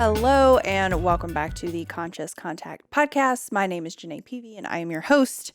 Hello and welcome back to the Conscious Contact podcast. My name is Genay Peavey and I am your host.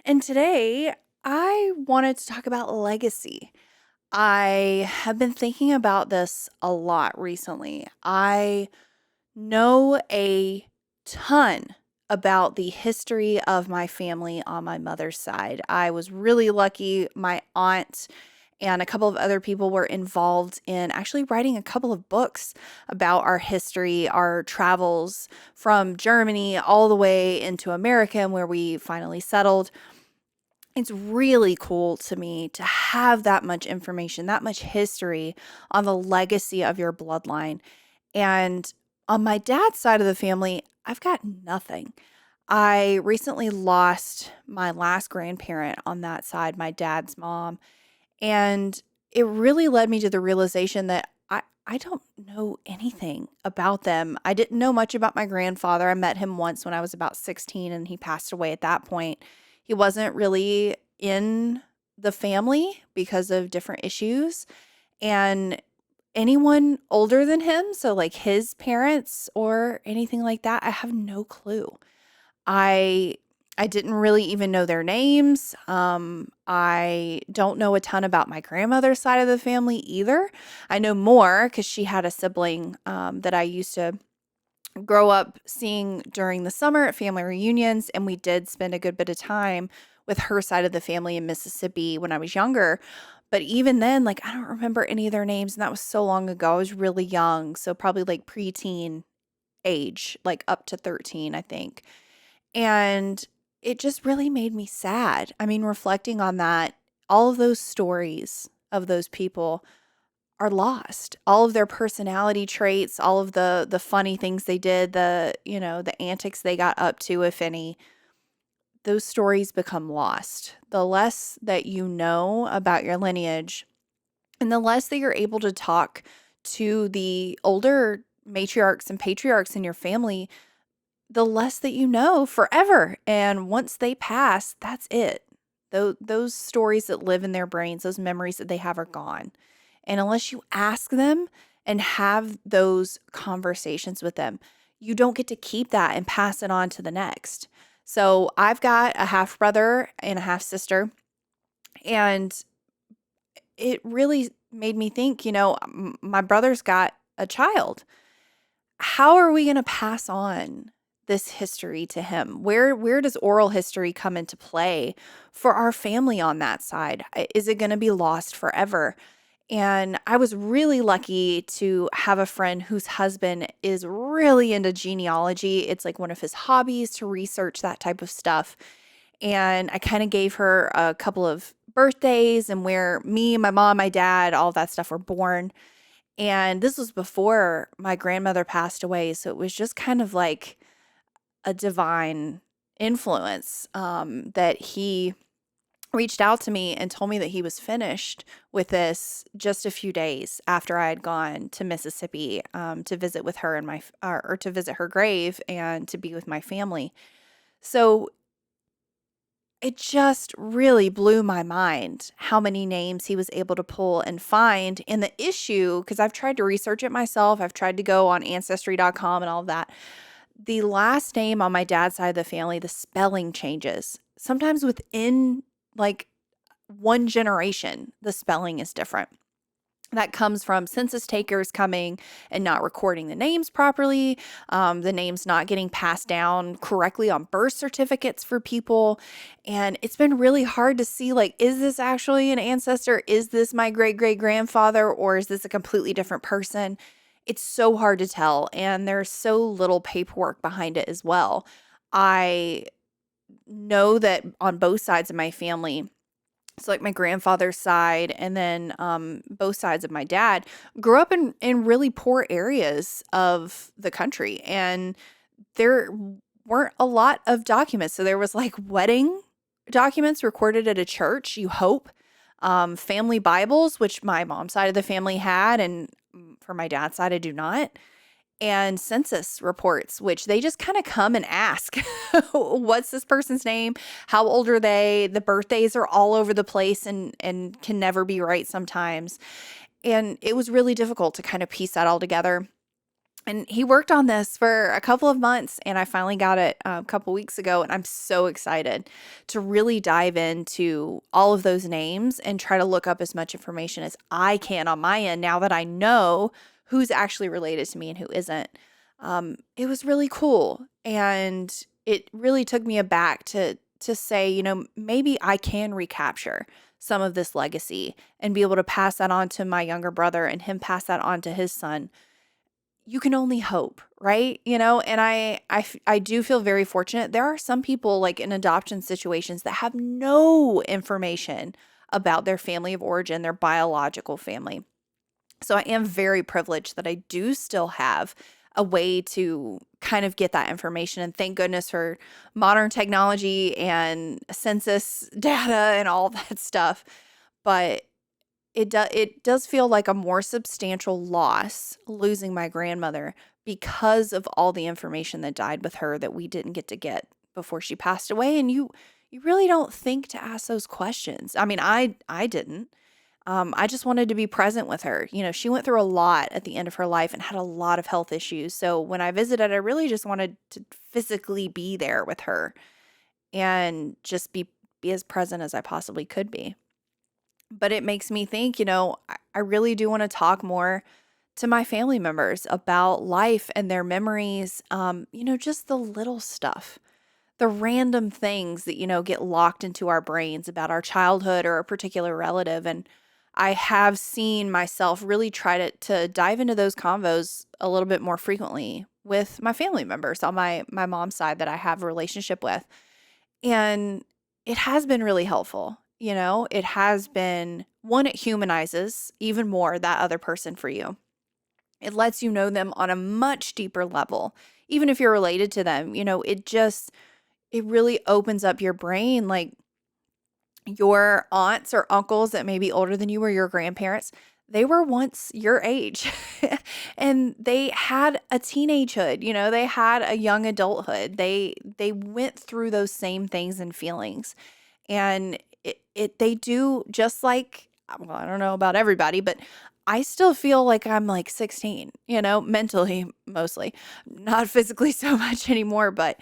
And today I wanted to talk about legacy. I have been thinking about this a lot recently. I know a ton about the history of my family on my mother's side. I was really lucky. My aunt and a couple of other people were involved in actually writing a couple of books about our history, our travels from Germany all the way into America and where we finally settled. It's really cool to me to have that much information, that much history on the legacy of your bloodline. And on my dad's side of the family, I've got nothing. I recently lost my last grandparent on that side, my dad's mom. And it really led me to the realization that I don't know anything about them. I didn't know much about my grandfather. I met him once when I was about 16 and he passed away at that point. He wasn't really in the family because of different issues. And anyone older than him, so like his parents or anything like that, I have no clue. I didn't really even know their names. I don't know a ton about my grandmother's side of the family either. I know more because she had a sibling that I used to grow up seeing during the summer at family reunions, and we did spend a good bit of time with her side of the family in Mississippi when I was younger. But even then, like, I don't remember any of their names, and that was so long ago. I was really young, so probably like preteen age, like up to 13, I think. And it just really made me sad. I mean, reflecting on that, all of those stories of those people are lost. All of their personality traits, all of the funny things they did, the antics they got up to, if any, those stories become lost. The less that you know about your lineage and the less that you're able to talk to the older matriarchs and patriarchs in your family, the less that you know forever. And once they pass, that's it. Those stories that live in their brains, those memories that they have are gone. And unless you ask them and have those conversations with them, you don't get to keep that and pass it on to the next. So I've got a half brother and a half sister, and it really made me think, my brother's got a child. How are we going to pass on this history to him? Where does oral history come into play for our family on that side? Is it going to be lost forever? And I was really lucky to have a friend whose husband is really into genealogy. It's like one of his hobbies to research that type of stuff. And I kind of gave her a couple of birthdays and where me, my mom, my dad, all that stuff were born. And this was before my grandmother passed away. So it was just kind of like a divine influence that he reached out to me and told me that he was finished with this just a few days after I had gone to Mississippi to visit with her and or to visit her grave and to be with my family. So it just really blew my mind how many names he was able to pull and find. And the issue, because I've tried to research it myself, I've tried to go on ancestry.com and all of that. The last name on my dad's side of the family, the spelling changes. Sometimes within like one generation, the spelling is different. That comes from census takers coming and not recording the names properly, the names not getting passed down correctly on birth certificates for people. And it's been really hard to see, like, is this actually an ancestor? Is this my great-great-grandfather? Or is this a completely different person? It's so hard to tell. And there's so little paperwork behind it as well. I know that on both sides of my family, so like my grandfather's side and then both sides of my dad grew up in really poor areas of the country. And there weren't a lot of documents. So there was like wedding documents recorded at a church, you hope. Family Bibles, which my mom's side of the family had. And for my dad's side, I do not. And census reports, which they just kind of come and ask, what's this person's name? How old are they? The birthdays are all over the place and can never be right sometimes. And it was really difficult to kind of piece that all together. And he worked on this for a couple of months, and I finally got it a couple weeks ago. And I'm so excited to really dive into all of those names and try to look up as much information as I can on my end now that I know who's actually related to me and who isn't. It was really cool. And it really took me aback to say, maybe I can recapture some of this legacy and be able to pass that on to my younger brother and him pass that on to his son. You can only hope, right? And I do feel very fortunate. There are some people like in adoption situations that have no information about their family of origin, their biological family. So I am very privileged that I do still have a way to kind of get that information. And thank goodness for modern technology and census data and all that stuff. But it does feel like a more substantial loss losing my grandmother because of all the information that died with her that we didn't get before she passed away. And you really don't think to ask those questions. I mean, I didn't. I just wanted to be present with her. She went through a lot at the end of her life and had a lot of health issues. So when I visited, I really just wanted to physically be there with her and just be as present as I possibly could be. But it makes me think, I really do want to talk more to my family members about life and their memories, just the little stuff, the random things that, get locked into our brains about our childhood or a particular relative. And I have seen myself really try to dive into those convos a little bit more frequently with my family members on my mom's side that I have a relationship with. And it has been really helpful. It has been one, it humanizes even more that other person for you. It lets you know them on a much deeper level. Even if you're related to them, it really opens up your brain. Like your aunts or uncles that may be older than you or your grandparents, they were once your age and they had a teenagehood, they had a young adulthood. They went through those same things and feelings. And they do, just like, well, I don't know about everybody, but I still feel like I'm like 16, mentally mostly, not physically so much anymore, but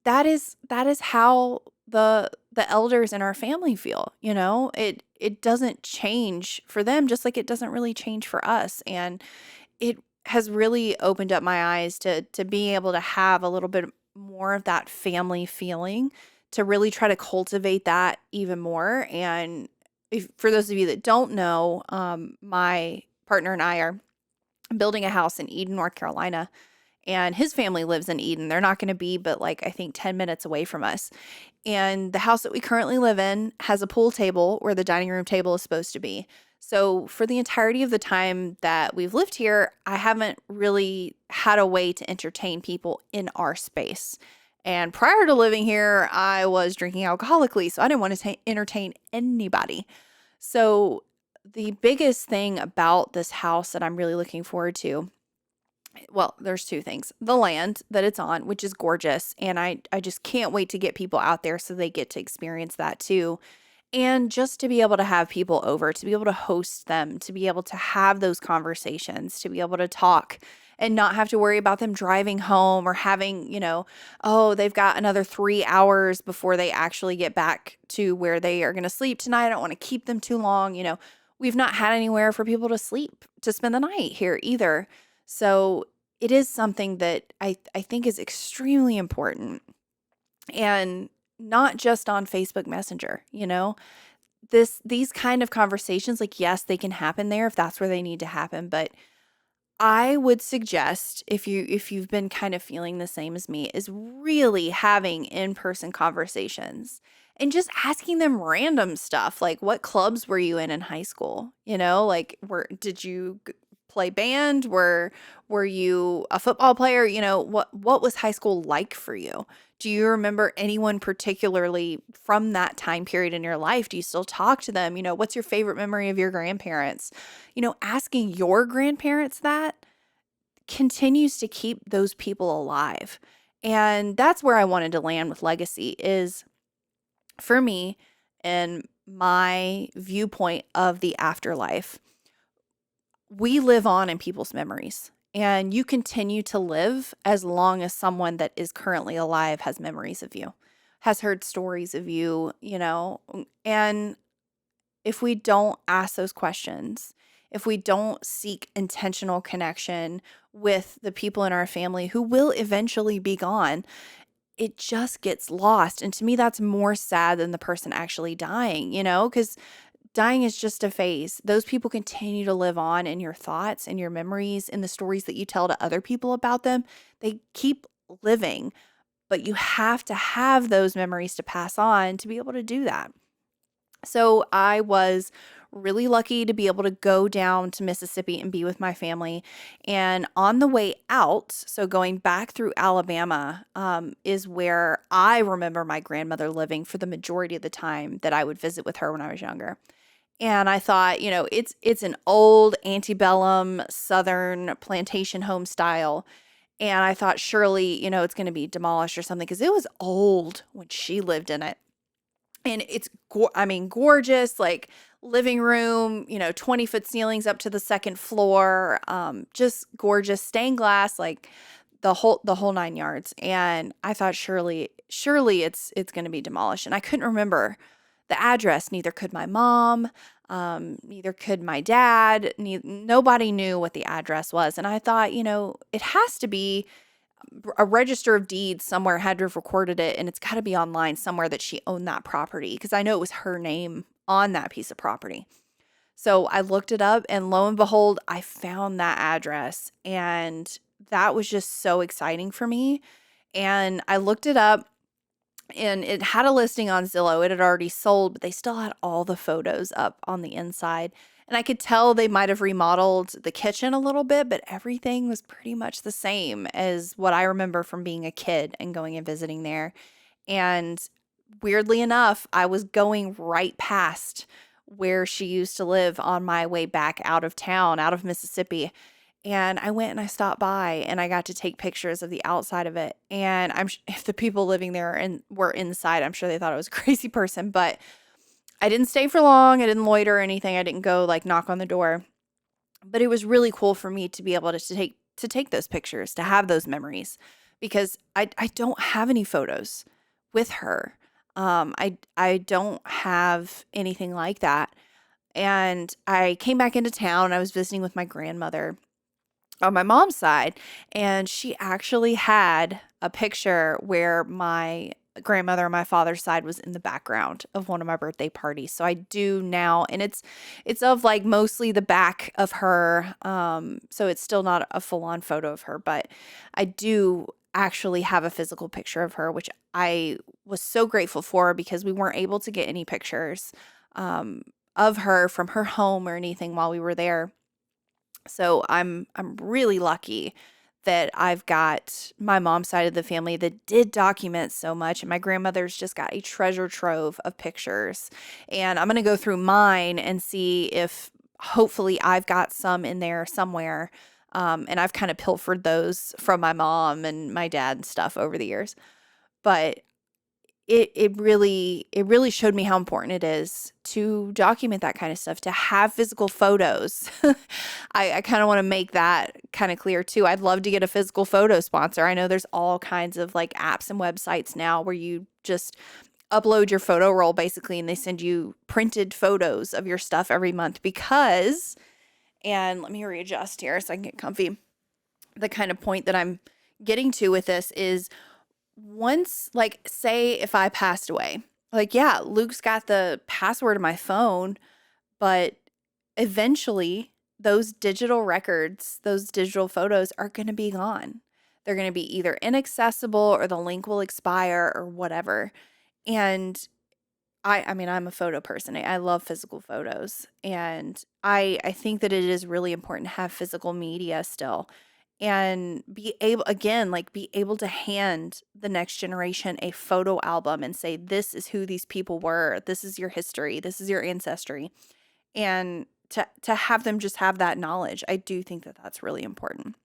that is how the elders in our family feel. It doesn't change for them, just like it doesn't really change for us. And it has really opened up my eyes to being able to have a little bit more of that family feeling, to really try to cultivate that even more. And for those of you that don't know, my partner and I are building a house in Eden, North Carolina, and his family lives in Eden. They're not going to be but like I think 10 minutes away from us. And the house that we currently live in has a pool table where the dining room table is supposed to be. So for the entirety of the time that we've lived here, I haven't really had a way to entertain people in our space. And prior to living here, I was drinking alcoholically, so I didn't want to entertain anybody. So the biggest thing about this house that I'm really looking forward to, well, there's two things. The land that it's on, which is gorgeous, and I just can't wait to get people out there so they get to experience that too. And just to be able to have people over, to be able to host them, to be able to have those conversations, to be able to talk and not have to worry about them driving home or having, oh, they've got another 3 hours before they actually get back to where they are going to sleep tonight. I don't want to keep them too long. We've not had anywhere for people to sleep, to spend the night here either. So it is something that I think is extremely important. And not just on Facebook Messenger, these kind of conversations, like, yes, they can happen there if that's where they need to happen. But I would suggest, if you've been kind of feeling the same as me, is really having in-person conversations and just asking them random stuff. Like, what clubs were you in high school? Like, did you play band? Were you a football player? What was high school like for you? Do you remember anyone particularly from that time period in your life? Do you still talk to them? What's your favorite memory of your grandparents? Asking your grandparents that continues to keep those people alive. And that's where I wanted to land with legacy, is for me and my viewpoint of the afterlife. We live on in people's memories. And you continue to live as long as someone that is currently alive has memories of you, has heard stories of you, and if we don't ask those questions, if we don't seek intentional connection with the people in our family who will eventually be gone, it just gets lost. And to me, that's more sad than the person actually dying, because dying is just a phase. Those people continue to live on in your thoughts and your memories and the stories that you tell to other people about them. They keep living, but you have to have those memories to pass on to be able to do that. So I was really lucky to be able to go down to Mississippi and be with my family. And on the way out, so going back through Alabama, is where I remember my grandmother living for the majority of the time that I would visit with her when I was younger. And I thought, it's an old antebellum Southern plantation home style. And I thought surely, it's going to be demolished or something because it was old when she lived in it. And it's, gorgeous, like living room, 20-foot ceilings up to the second floor, just gorgeous stained glass, like the whole 9 yards. And I thought surely it's going to be demolished. And I couldn't remember the address. Neither could my mom, neither could my dad. Nobody knew what the address was. And I thought, it has to be a register of deeds somewhere had to have recorded it, and it's got to be online somewhere that she owned that property because I know it was her name on that piece of property. So I looked it up, and lo and behold, I found that address, and that was just so exciting for me. And I looked it up, and it had a listing on Zillow. It had already sold, but they still had all the photos up on the inside. And I could tell they might have remodeled the kitchen a little bit, but everything was pretty much the same as what I remember from being a kid and going and visiting there. And weirdly enough, I was going right past where she used to live on my way back out of town, out of Mississippi. And I went and I stopped by and I got to take pictures of the outside of it. And if the people living there and were inside, I'm sure they thought I was a crazy person, but I didn't stay for long. I didn't loiter or anything. I didn't go like knock on the door. But it was really cool for me to be able to take those pictures, to have those memories, because I don't have any photos with her. I don't have anything like that. And I came back into town. I was visiting with my grandmother on my mom's side, and she actually had a picture where my grandmother on my father's side was in the background of one of my birthday parties. So I do now, and it's of like mostly the back of her. So it's still not a full-on photo of her, but I do actually have a physical picture of her, which I was so grateful for because we weren't able to get any pictures of her from her home or anything while we were there. So I'm really lucky that I've got my mom's side of the family that did document so much, and my grandmother's just got a treasure trove of pictures. And I'm going to go through mine and see if hopefully I've got some in there somewhere. And I've kind of pilfered those from my mom and my dad and stuff over the years. But it really showed me how important it is to document that kind of stuff, to have physical photos. I kind of want to make that kind of clear too. I'd love to get a physical photo sponsor. I know there's all kinds of like apps and websites now where you just upload your photo roll basically, and they send you printed photos of your stuff every month because, and let me readjust here so I can get comfy. The kind of point that I'm getting to with this is, once, like, say if I passed away, like, yeah, Luke's got the password of my phone, but eventually those digital records, those digital photos are going to be gone. They're going to be either inaccessible or the link will expire or whatever. And I'm a photo person. I love physical photos. And I think that it is really important to have physical media still, and be able to hand the next generation a photo album and say, this is who these people were. This is your history. This is your ancestry. And to have them just have that knowledge. I do think that that's really important.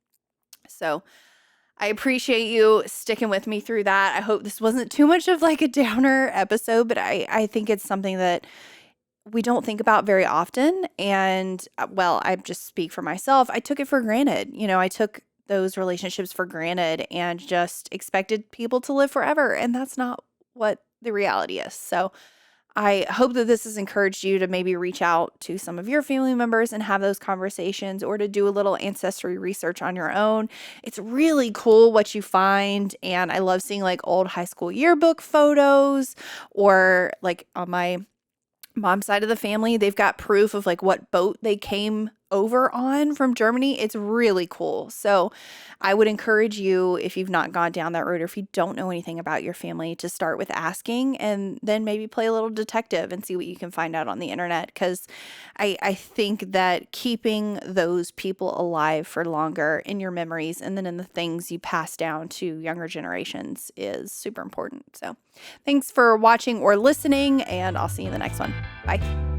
So I appreciate you sticking with me through that. I hope this wasn't too much of like a downer episode, but I think it's something that we don't think about very often. And well, I just speak for myself. I took it for granted. I took those relationships for granted and just expected people to live forever. And that's not what the reality is. So I hope that this has encouraged you to maybe reach out to some of your family members and have those conversations, or to do a little ancestry research on your own. It's really cool what you find. And I love seeing like old high school yearbook photos, or like on my mom's side of the family, they've got proof of like what boat they came over on from Germany. It's really cool. So I would encourage you, if you've not gone down that road, or if you don't know anything about your family, to start with asking, and then maybe play a little detective and see what you can find out on the internet. Because I think that keeping those people alive for longer in your memories, and then in the things you pass down to younger generations, is super important. So thanks for watching or listening, and I'll see you in the next one. Bye.